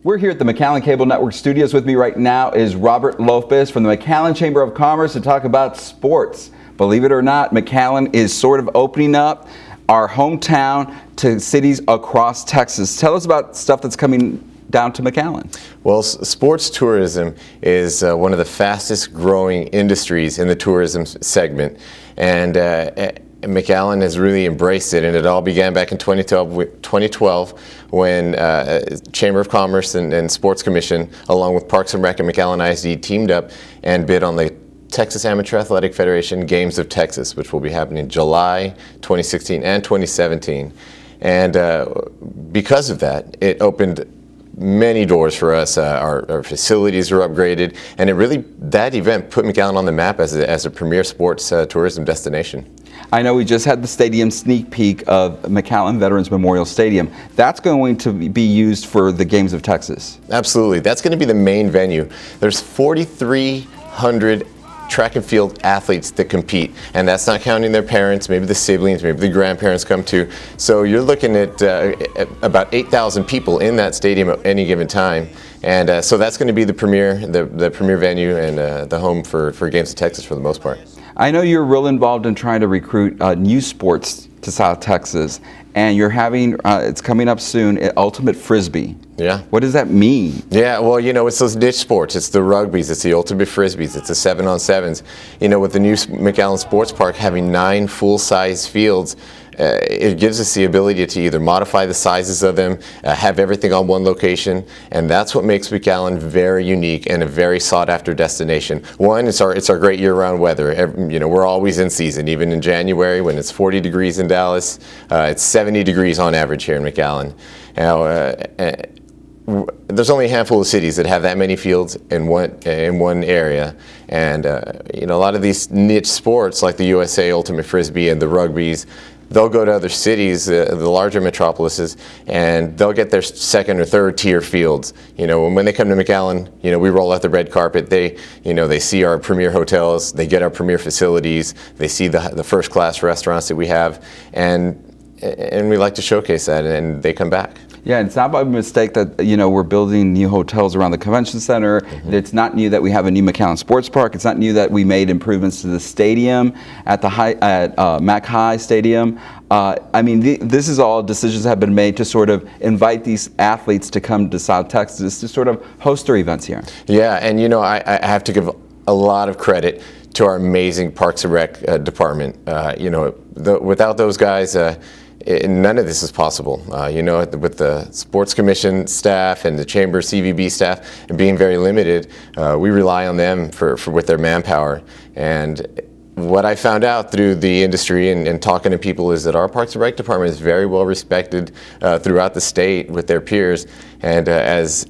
We're here at the McAllen Cable Network studios. With me right now is Robert Lopez from the McAllen Chamber of Commerce to talk about sports. Believe it or not, McAllen is sort of opening up our hometown to cities across Texas. Tell us about stuff that's coming down to McAllen. Well, sports tourism is one of the fastest growing industries in the tourism segment, and McAllen has really embraced it, and it all began back in 2012 when Chamber of Commerce and Sports Commission, along with Parks and Rec and McAllen ISD, teamed up and bid on the Texas Amateur Athletic Federation Games of Texas, which will be happening in July 2016 and 2017. And because of that, it opened many doors for us. Our facilities were upgraded, and that event put McAllen on the map as a premier sports tourism destination. I know we just had the stadium sneak peek of McAllen Veterans Memorial Stadium. That's going to be used for the Games of Texas. Absolutely. That's going to be the main venue. There's 4,300 track and field athletes that compete, and that's not counting their parents, maybe the siblings, maybe the grandparents come too. So you're looking at about 8,000 people in that stadium at any given time, and so that's going to be the premier venue and the home for Games of Texas for the most part. I know you're real involved in trying to recruit new sports to South Texas, and you're having, it's coming up soon, Ultimate Frisbee. Yeah. What does that mean? Yeah, well, it's those niche sports. It's the rugbies, it's the ultimate frisbees, it's the 7-on-7s. With the new McAllen Sports Park having 9 full-size fields, it gives us the ability to either modify the sizes of them, have everything on one location, and that's what makes McAllen very unique and a very sought-after destination. One, it's our great year-round weather. We're always in season, even in January when it's 40 degrees in Dallas. It's 70 degrees on average here in McAllen. Now, there's only a handful of cities that have that many fields in one area, and a lot of these niche sports like the USA Ultimate Frisbee and the rugbies, they'll go to other cities, the larger metropolises, and they'll get their second or third tier fields. When they come to McAllen, we roll out the red carpet. They see our premier hotels, they get our premier facilities, they see the first class restaurants that we have, and we like to showcase that, and they come back. Yeah, it's not by mistake that we're building new hotels around the convention center. Mm-hmm. It's not new that we have a new McAllen Sports Park. It's not new that we made improvements to the stadium at Mac High Stadium. This is all decisions that have been made to sort of invite these athletes to come to South Texas to sort of host their events here. Yeah, and I have to give a lot of credit to our amazing Parks and Rec department. Without those guys, none of this is possible. With the Sports Commission staff and the Chamber CVB staff and being very limited, we rely on them with their manpower. And what I found out through the industry and talking to people is that our Parks and Rec department is very well respected throughout the state with their peers. And as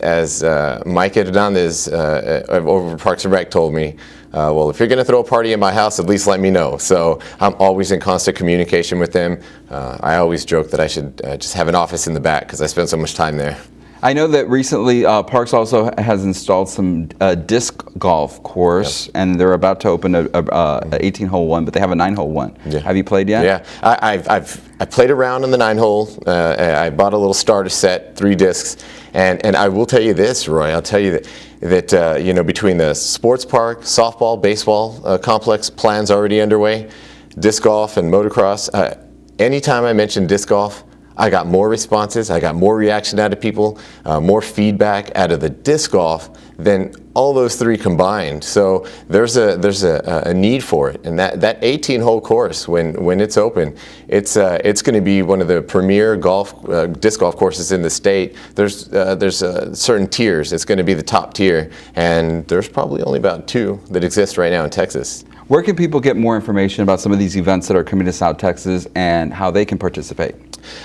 Mike Hernandez over Parks and Rec told me, well, if you're going to throw a party in my house, at least let me know. So I'm always in constant communication with them. I always joke that I should just have an office in the back because I spend so much time there. I know that recently Parks also has installed some disc golf course, yep. And they're about to open a 18-hole one, but they have a 9-hole one. Yeah. Have you played yet? Yeah, I played around on the 9-hole. I bought a little starter set, 3 discs, and I will tell you this, Roy. I'll tell you that between the sports park, softball, baseball complex plans already underway, disc golf and motocross. Anytime I mention disc golf, I got more responses, I got more reaction out of people, more feedback out of the disc golf than all those 3 combined. So there's a need for it, and that 18-hole course when it's open, it's going to be one of the premier disc golf courses in the state. There's certain tiers. It's going to be the top tier, and there's probably only about 2 that exist right now in Texas. Where can people get more information about some of these events that are coming to South Texas and how they can participate?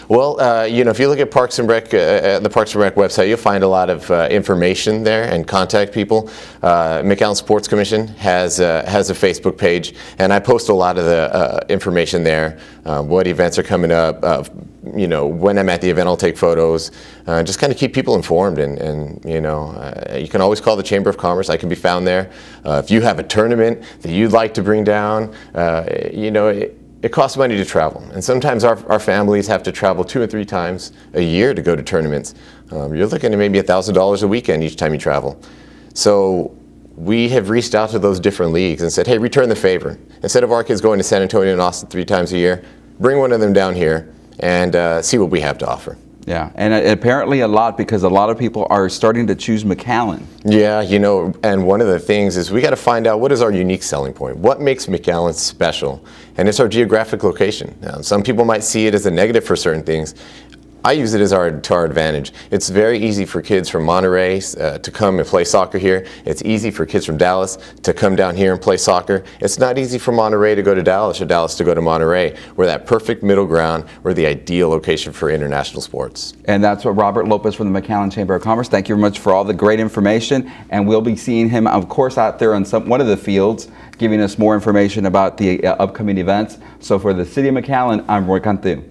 Well, if you look at Parks and Rec, the Parks and Rec website, you'll find a lot of information there and contact people. McAllen Sports Commission has a Facebook page, and I post a lot of the information there. What events are coming up? When I'm at the event, I'll take photos. Just kind of keep people informed, and you can always call the Chamber of Commerce. I can be found there. If you have a tournament that you'd like to bring down, it costs money to travel. And sometimes our families have to travel 2 or 3 times a year to go to tournaments. You're looking at maybe $1,000 a weekend each time you travel. So we have reached out to those different leagues and said, hey, return the favor. Instead of our kids going to San Antonio and Austin 3 times a year, bring one of them down here and see what we have to offer. Yeah, and apparently a lot, because a lot of people are starting to choose McAllen. Yeah, you know, and one of the things is we got to find out what is our unique selling point. What makes McAllen special? And it's our geographic location. Now, some people might see it as a negative for certain things. I use it to our advantage. It's very easy for kids from Monterey to come and play soccer here. It's easy for kids from Dallas to come down here and play soccer. It's not easy for Monterey to go to Dallas or Dallas to go to Monterey. We're that perfect middle ground. We're the ideal location for international sports. And that's what Robert Lopez from the McAllen Chamber of Commerce. Thank you very much for all the great information. And we'll be seeing him, of course, out there on one of the fields, giving us more information about the upcoming events. So for the City of McAllen, I'm Roy Cantu.